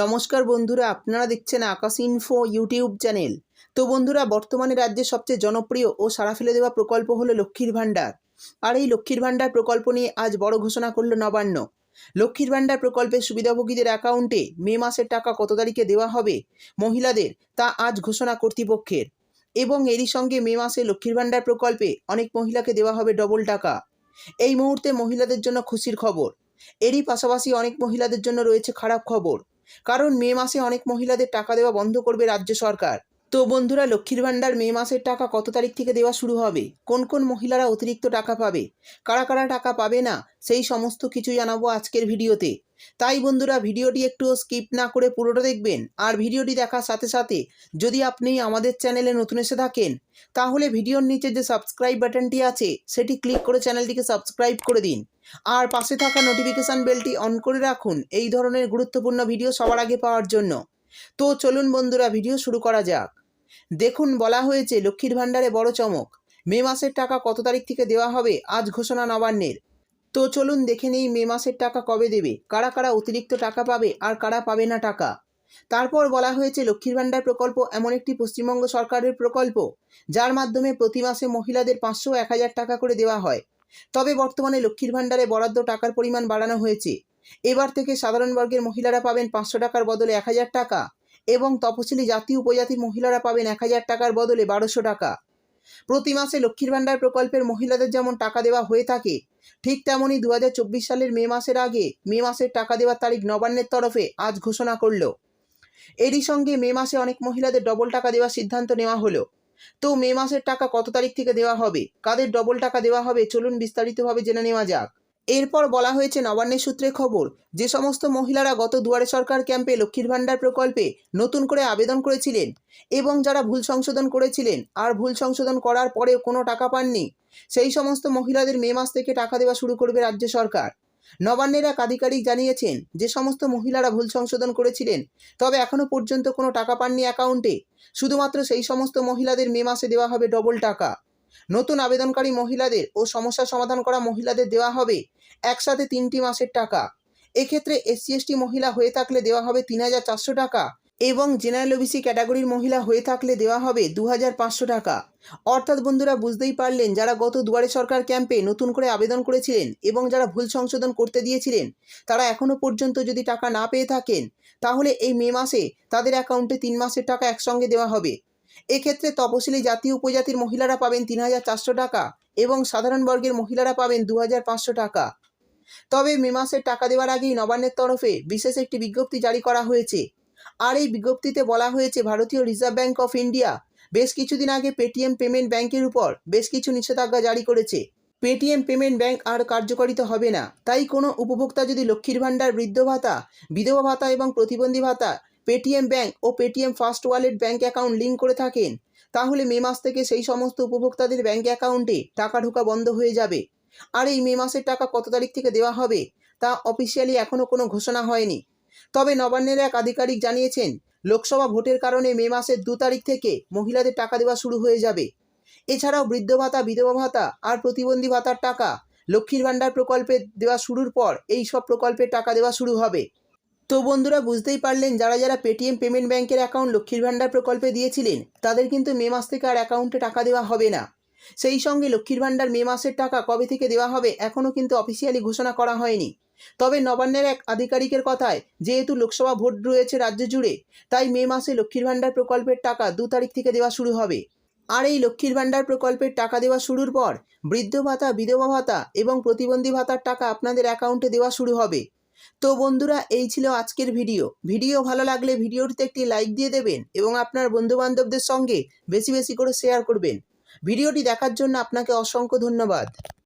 নমস্কার বন্ধুরা, আপনারা দেখছেন আকাশ ইনফো ইউটিউব চ্যানেল। তো বন্ধুরা, বর্তমানে রাজ্যের সবচেয়ে জনপ্রিয় ও সাড়া ফেলে দেওয়া প্রকল্প হলো লক্ষ্মীর ভাণ্ডার। আর এই লক্ষ্মীর ভাণ্ডার প্রকল্প নিয়ে আজ বড় ঘোষণা করল নবান্ন। লক্ষ্মীর ভাণ্ডার প্রকল্পের সুবিধাভোগীদের অ্যাকাউন্টে মে মাসের টাকা কত তারিখে দেওয়া হবে মহিলাদের, তা আজ ঘোষণা কর্তৃপক্ষের। এবং এরই সঙ্গে মে মাসে লক্ষ্মীর ভাণ্ডার প্রকল্পে অনেক মহিলাকে দেওয়া হবে ডবল টাকা। এই মুহূর্তে মহিলাদের জন্য খুশির খবর। এরই পাশাপাশি অনেক মহিলাদের জন্য রয়েছে খারাপ খবর, কারণ মে মাসে অনেক মহিলাদের টাকা দেওয়া বন্ধ করবে রাজ্য সরকার। তো বন্ধুরা, লক্ষ্মীর ভাণ্ডার মে মাসের টাকা কত তারিখ থেকে দেওয়া শুরু হবে, কোন কোন মহিলারা অতিরিক্ত টাকা পাবে, কারা কারা টাকা পাবে না, সেই সমস্ত কিছু জানাবো আজকের ভিডিওতে। তাই বন্ধুরা, ভিডিওটি একটু স্কিপ না করে পুরোটা দেখবেন। আর ভিডিওটি দেখার সাথে সাথে যদি আপনি আমাদের চ্যানেলে নতুন এসে থাকেন, তাহলে ভিডিওর নিচে যে সাবস্ক্রাইব বাটনটি আছে সেটি ক্লিক করে চ্যানেলটিকে সাবস্ক্রাইব করে দিন। আর পাশে থাকা নোটিফিকেশান বেলটি অন করে রাখুন এই ধরনের গুরুত্বপূর্ণ ভিডিও সবার আগে পাওয়ার জন্য। তো চলুন বন্ধুরা, ভিডিও শুরু করা যাক। দেখুন, বলা হয়েছে লক্ষ্মীর ভাণ্ডারে বড় চমক। মে মাসের টাকা কত তারিখ থেকে দেওয়া হবে আজ ঘোষণা নবান্নের। তো চলুন দেখে নিই মে মাসের টাকা কবে দেবে, কারা কারা অতিরিক্ত টাকা পাবে আর কারা পাবে না টাকা। তারপর বলা হয়েছে লক্ষ্মীর ভাণ্ডার প্রকল্প এমন একটি পশ্চিমবঙ্গ সরকারের প্রকল্প যার মাধ্যমে প্রতি মাসে মহিলাদের 500-1000 টাকা করে দেওয়া হয়। তবে বর্তমানে লক্ষ্মীর ভাণ্ডারে বরাদ্দ টাকার পরিমাণ বাড়ানো হয়েছে। এবার থেকে সাধারণ বর্গের মহিলারা পাবেন 500 টাকার বদলে 1000 টাকা, এবং তপশিলি জাতি উপজাতির মহিলারা পাবেন 1000 টাকার বদলে 1200 টাকা। প্রতি মাসে লক্ষ্মীর ভাণ্ডার প্রকল্পের মহিলাদের যেমন টাকা দেওয়া হয়ে থাকে, ঠিক তেমনই 2024 সালের মে মাসের আগে মে মাসের টাকা দেওয়ার তারিখ নবান্নের তরফে আজ ঘোষণা করল। এরই সঙ্গে মে মাসে অনেক মহিলাদের ডবল টাকা দেওয়ার সিদ্ধান্ত নেওয়া হলো। তো মে মাসের টাকা কত তারিখ থেকে দেওয়া হবে, কাদের ডবল টাকা দেওয়া হবে, চলুন বিস্তারিতভাবে জেনে নেওয়া যাক। এরপর বলা হয়েছে নবান্নের সূত্রে খবর, যে সমস্ত মহিলারা গত দুয়ারে সরকার ক্যাম্পে লক্ষ্মীর ভাণ্ডার প্রকল্পে নতুন করে আবেদন করেছিলেন এবং যারা ভুল সংশোধন করেছিলেন আর ভুল সংশোধন করার পরেও কোনো টাকা পাননি, সেই সমস্ত মহিলাদের মে মাস থেকে টাকা দেওয়া শুরু করবে রাজ্য সরকার। নবান্নের এক আধিকারিক জানিয়েছেন, যে সমস্ত মহিলারা ভুল সংশোধন করেছিলেন তবে এখনও পর্যন্ত কোনো টাকা পাননি অ্যাকাউন্টে, শুধুমাত্র সেই সমস্ত মহিলাদের মে মাসে দেওয়া হবে ডবল টাকা। নতুন আবেদনকারী মহিলাদের ও সমস্যা সমাধান করা মহিলাদের দেওয়া হবে একসাথে 3টি মাসের টাকা। এক্ষেত্রে SC/ST মহিলা হয়ে থাকলে দেওয়া হবে 3400 টাকা, এবং জেনারেল OBC ক্যাটাগরির মহিলা হয়ে থাকলে দেওয়া হবে 2500 টাকা। অর্থাৎ বন্ধুরা, বুঝতেই পারলেন, যারা গত দুয়ারে সরকার ক্যাম্পে নতুন করে আবেদন করেছিলেন এবং যারা ভুল সংশোধন করতে দিয়েছিলেন, তারা এখনও পর্যন্ত যদি টাকা না পেয়ে থাকেন, তাহলে এই মে মাসে তাদের অ্যাকাউন্টে 3 মাসের টাকা একসঙ্গে দেওয়া হবে। এক্ষেত্রে তপশিলি জাতি উপজাতির মহিলারা পাবেন 3400 টাকা এবং সাধারণ বর্গের মহিলারা পাবেন 2500 টাকা। তবে মে মাসের টাকা দেওয়ার আগেই নবান্নের তরফে বিশেষ একটি বিজ্ঞপ্তি জারি করা হয়েছে। আর এই বিজ্ঞপ্তিতে বলা হয়েছে, ভারতীয় রিজার্ভ ব্যাঙ্ক অফ ইন্ডিয়া বেশ কিছুদিন আগে পেটিএম পেমেন্ট ব্যাঙ্কের উপর বেশ কিছু নিষেধাজ্ঞা জারি করেছে। পেটিএম পেমেন্ট ব্যাঙ্ক আর কার্যকারিতা হবে না। তাই কোনো উপভোক্তা যদি লক্ষ্মীর ভাণ্ডার, বৃদ্ধ ভাতা, বিধবা ভাতা এবং প্রতিবন্ধী ভাতা পেটিএম ব্যাঙ্ক ও Paytm first wallet bank account link করে থাকেন, তাহলে মে মাস থেকে সেই সমস্ত উপভোক্তাদের ব্যাঙ্ক অ্যাকাউন্টে টাকা ঢোকা বন্ধ হয়ে যাবে। আর এই মে মাসের টাকা কত তারিখ থেকে দেওয়া হবে তা অফিসিয়ালি এখনও কোনো ঘোষণা হয়নি। তবে নবান্নের এক আধিকারিক জানিয়েছেন, লোকসভা ভোটের কারণে মে মাসের 2 তারিখ থেকে মহিলাদের টাকা দেওয়া শুরু হয়ে যাবে। এছাড়াও বৃদ্ধ ভাতা, বিধবা ভাতা আর প্রতিবন্ধী ভাতার টাকা লক্ষ্মীর ভাণ্ডার প্রকল্পে দেওয়া শুরুর পর এই সব প্রকল্পের টাকা দেওয়া শুরু হবে। তো বন্ধুরা, বুঝতেই পারলেন, যারা যারা পেটিএম পেমেন্ট ব্যাঙ্কের অ্যাকাউন্ট লক্ষ্মীর ভাণ্ডার প্রকল্পে দিয়েছিলেন, তাদের কিন্তু মে মাস থেকে আর অ্যাকাউন্টে টাকা দেওয়া হবে না। সেই সঙ্গে লক্ষ্মীর ভাণ্ডার মে মাসের টাকা কবে থেকে দেওয়া হবে এখনও কিন্তু অফিসিয়ালি ঘোষণা করা হয়নি। তবে নবান্নের এক আধিকারিকের কথায়, যেহেতু লোকসভা ভোট রয়েছে রাজ্য জুড়ে, তাই মে মাসে লক্ষ্মীর ভাণ্ডার প্রকল্পের টাকা 2 তারিখ থেকে দেওয়া শুরু হবে। আর এই লক্ষ্মীর ভাণ্ডার প্রকল্পের টাকা দেওয়া শুরুর পর বৃদ্ধ ভাতা, বিধবা ভাতা এবং প্রতিবন্ধী ভাতার টাকা আপনাদের অ্যাকাউন্টে দেওয়া শুরু হবে। তো বন্ধুরা, এই ছিল আজকের ভিডিও ভালো লাগলে ভিডিওটিতে একটি লাইক দিয়ে দেবেন এবং আপনার বন্ধুবান্ধবদের সঙ্গে বেশি বেশি করে শেয়ার করবেন। ভিডিওটি দেখার জন্য আপনাকে অসংখ্য ধন্যবাদ।